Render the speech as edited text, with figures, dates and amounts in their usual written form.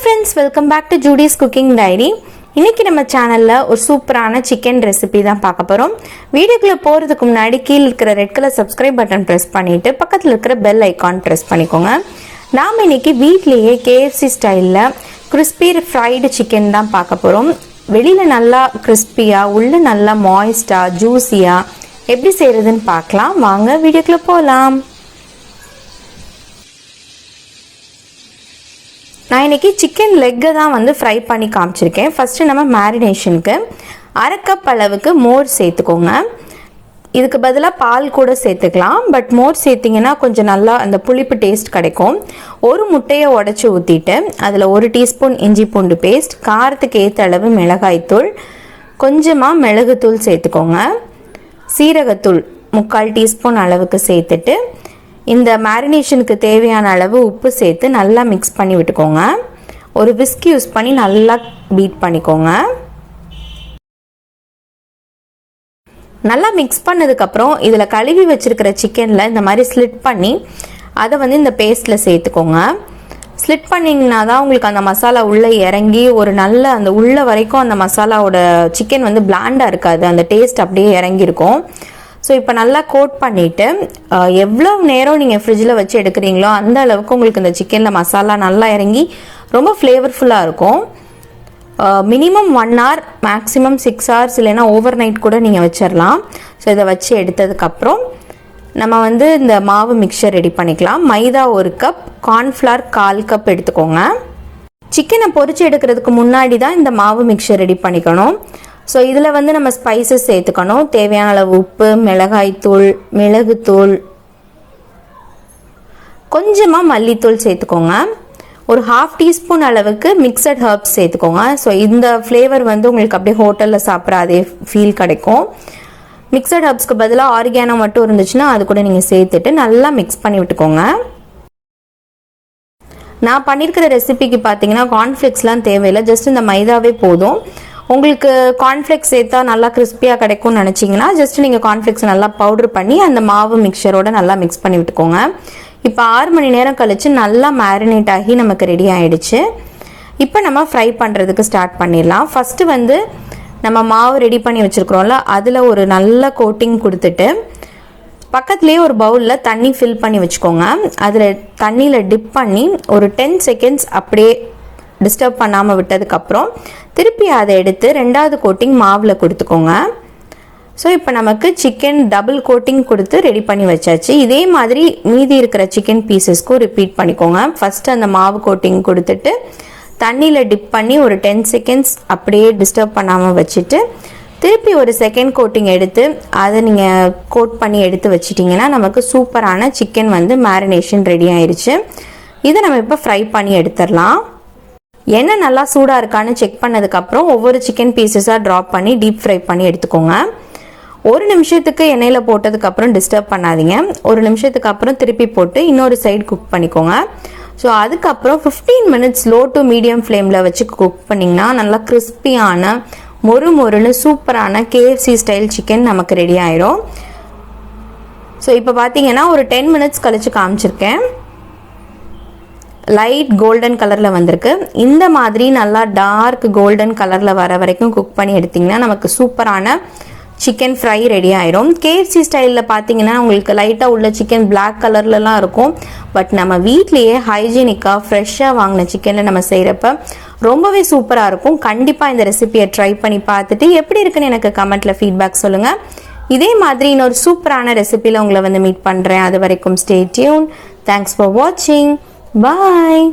friends, welcome back to Judy's Cooking Diary. இன்னைக்கு நம்ம சேனல்ல ஒரு சூப்பரான சிக்கன் ரெசிபி தான் பார்க்க போறோம். வீடியோக்குள்ள போறதுக்கு முன்னாடி கீழ இருக்கிற red colour subscribe button press பண்ணிட்டு பக்கத்துல இருக்கிற பெல் ஐகான் பிரஸ் பண்ணிக்கோங்க. நாம இன்னைக்கு வீட்லயே KFC ஸ்டைல்ல Krispy Fried Chicken தான் பார்க்க போறோம். வெளியில நல்லா கிறிஸ்பியா, உள்ள நல்லா மாய்ஸ்டா, ஜூசியா எப்படி செய்யறதுன்னு பார்க்கலாம். வாங்க வீடியோக்குள்ள போலாம். நான் இன்னைக்கு சிக்கன் லெக்கை தான் வந்து ஃப்ரை பண்ணி காமிச்சிருக்கேன். ஃபஸ்ட்டு நம்ம மேரினேஷனுக்கு 1/2 கப் அளவுக்கு மோர் சேர்த்துக்கோங்க. இதுக்கு பதிலாக பால் கூட சேர்த்துக்கலாம். பட் மோர் சேர்த்திங்கன்னா கொஞ்சம் நல்லா அந்த புளிப்பு டேஸ்ட் கிடைக்கும். ஒரு முட்டையை உடச்சி ஊற்றிட்டு அதில் 1 டீஸ்பூன் இஞ்சி பூண்டு பேஸ்ட், காரத்துக்கு ஏற்ற அளவு மிளகாய்த்தூள், கொஞ்சமாக மிளகுத்தூள் சேர்த்துக்கோங்க. சீரகத்தூள் 3/4 டீஸ்பூன் அளவுக்கு சேர்த்துட்டு இந்த மேரினேஷனுக்கு தேவையான அளவு உப்பு சேர்த்து நல்லா மிக்ஸ் பண்ணி விட்டுக்கோங்க. ஒரு விஸ்க் யூஸ் பண்ணி நல்லா பீட் பண்ணிக்கோங்க. நல்லா மிக்ஸ் பண்ணதுக்கப்புறம் இதில் கழுவி வச்சிருக்கிற சிக்கனில் இந்த மாதிரி ஸ்லிட் பண்ணி அதை வந்து இந்த பேஸ்ட்டில் சேர்த்துக்கோங்க. ஸ்லிட் பண்ணிங்கன்னா தான் உங்களுக்கு அந்த மசாலா உள்ளே இறங்கி ஒரு நல்ல அந்த உள்ள வரைக்கும் அந்த மசாலாவோட சிக்கன் வந்து பிளாண்டாக இருக்காது, அந்த டேஸ்ட் அப்படியே இறங்கியிருக்கும். ஸோ இப்போ நல்லா கோட் பண்ணிவிட்டு எவ்வளோ நேரம் நீங்கள் ஃப்ரிட்ஜில் வச்சு எடுக்கிறீங்களோ அந்த அளவுக்கு உங்களுக்கு இந்த சிக்கனில் மசாலா நல்லா இறங்கி ரொம்ப ஃப்ளேவர்ஃபுல்லாக இருக்கும். மினிமம் 1 hour, மேக்ஸிமம் 6 hours, இல்லைன்னா ஓவர் நைட் கூட நீங்கள் வச்சிடலாம். ஸோ இதை வச்சு எடுத்ததுக்கப்புறம் நம்ம வந்து இந்த மாவு மிக்சர் ரெடி பண்ணிக்கலாம். மைதா 1 கப், கார்ன்ஃப்ளவர் 1/4 கப் எடுத்துக்கோங்க. சிக்கனை பொரிச்சு எடுக்கிறதுக்கு முன்னாடி தான் இந்த மாவு மிக்சர் ரெடி பண்ணிக்கணும். ஸோ இதில் வந்து நம்ம ஸ்பைசஸ் சேர்த்துக்கணும். தேவையான அளவு உப்பு, மிளகாய்த்தூள், மிளகுத்தூள், கொஞ்சமாக மல்லித்தூள் சேர்த்துக்கோங்க. ஒரு 1/2 டீஸ்பூன் அளவுக்கு மிக்சட் ஹர்ப்ஸ் சேர்த்துக்கோங்க. ஸோ இந்த ஃப்ளேவர் வந்து உங்களுக்கு அப்படியே ஹோட்டலில் சாப்பிட்ற அதே ஃபீல் கிடைக்கும். மிக்சட் ஹர்ப்ஸ்க்கு பதிலாக ஆரிகானோ மட்டும் இருந்துச்சுன்னா அது கூட நீங்கள் சேர்த்துட்டு நல்லா மிக்ஸ் பண்ணி விட்டுக்கோங்க. நான் பண்ணியிருக்கிற ரெசிபிக்கு பார்த்தீங்கன்னா கார்ன்ஃப்ளெக்ஸ்லாம் தேவையில்லை, ஜஸ்ட் இந்த மைதாவே போதும். உங்களுக்கு கார்ன்ஃப்ளெக்ஸ் சேர்த்தா நல்லா கிறிஸ்பியாக கிடைக்கும்னு நினச்சிங்கன்னா ஜஸ்ட் நீங்கள் கார்ன்ஃப்ளெக்ஸ் நல்லா பவுடர் பண்ணி அந்த மாவு மிக்சரோட நல்லா மிக்ஸ் பண்ணி விட்டுக்கோங்க. இப்போ 6 மணி நேரம் கழித்து நல்லா மேரினேட் ஆகி நமக்கு ரெடி ஆகிடுச்சு. இப்போ நம்ம ஃப்ரை பண்ணுறதுக்கு ஸ்டார்ட் பண்ணிடலாம். ஃபஸ்ட்டு வந்து நம்ம மாவு ரெடி பண்ணி வச்சுருக்குறோம்ல, அதில் ஒரு நல்ல கோட்டிங் கொடுத்துட்டு பக்கத்துலேயே ஒரு பவுலில் தண்ணி ஃபில் பண்ணி வச்சுக்கோங்க. அதில் தண்ணியில் டிப் பண்ணி ஒரு 10 seconds அப்படியே டிஸ்டர்ப் பண்ணாமல் விட்டதுக்கப்புறம் திருப்பி அதை எடுத்து 2வது கோட்டிங் மாவில் கொடுத்துக்கோங்க. ஸோ இப்போ நமக்கு சிக்கன் டபுள் கோட்டிங் கொடுத்து ரெடி பண்ணி வச்சாச்சு. இதே மாதிரி மீதி இருக்கிற சிக்கன் பீசஸ்க்கும் ரிப்பீட் பண்ணிக்கோங்க. ஃபஸ்ட்டு அந்த மாவு கோட்டிங் கொடுத்துட்டு தண்ணியில் டிப் பண்ணி ஒரு 10 seconds அப்படியே டிஸ்டர்ப் பண்ணாமல் வச்சுட்டு திருப்பி ஒரு 2nd கோட்டிங் எடுத்து அதை நீங்கள் கோட் பண்ணி எடுத்து வச்சிட்டிங்கன்னா நமக்கு சூப்பரான சிக்கன் வந்து மேரினேஷன் ரெடி ஆயிடுச்சு. இதை நம்ம இப்போ ஃப்ரை பண்ணி எடுத்துடலாம். எண்ணெய் நல்லா சூடாக இருக்கான்னு செக் பண்ணதுக்கப்புறம் ஒவ்வொரு சிக்கன் பீசஸாக ட்ராப் பண்ணி டீப் ஃப்ரை பண்ணி எடுத்துக்கோங்க. 1 நிமிஷத்துக்கு எண்ணெயில் போட்டதுக்கப்புறம் டிஸ்டர்ப் பண்ணாதீங்க. 1 நிமிஷத்துக்கு அப்புறம் திருப்பி போட்டு இன்னொரு சைடு குக் பண்ணிக்கோங்க. ஸோ அதுக்கப்புறம் 15 minutes லோ டு மீடியம் ஃப்ளேமில் வச்சு குக் பண்ணிங்கன்னா நல்லா கிறிஸ்பியான மொறுன்னு சூப்பரான KFC ஸ்டைல் சிக்கன் நமக்கு ரெடி ஆயிரும். ஸோ இப்போ பார்த்தீங்கன்னா ஒரு 10 minutes கழிச்சு காமிச்சிருக்கேன். லைட் கோல்டன் கலரில் வந்திருக்கு. இந்த மாதிரி நல்லா டார்க் கோல்டன் கலரில் வர வரைக்கும் குக் பண்ணி எடுத்திங்கன்னா நமக்கு சூப்பரான சிக்கன் ஃப்ரை ரெடி ஆயிரும். KFC ஸ்டைலில் பார்த்தீங்கன்னா உங்களுக்கு லைட்டாக உள்ள சிக்கன் பிளாக் கலர்லலாம் இருக்கும். பட் நம்ம வீட்லேயே ஹைஜீனிக்காக ஃப்ரெஷ்ஷாக வாங்கின சிக்கனில் நம்ம செய்கிறப்ப ரொம்பவே சூப்பராக இருக்கும். கண்டிப்பாக இந்த ரெசிபியை ட்ரை பண்ணி பார்த்துட்டு எப்படி இருக்குன்னு எனக்கு கமெண்ட்டில் ஃபீட்பேக் சொல்லுங்கள். இதே மாதிரி இன்னொரு சூப்பரான ரெசிபியில் உங்களை வந்து மீட் பண்ணுறேன். அது வரைக்கும் ஸ்டே டியூன். தேங்க்ஸ் ஃபார் வாட்சிங். Bye.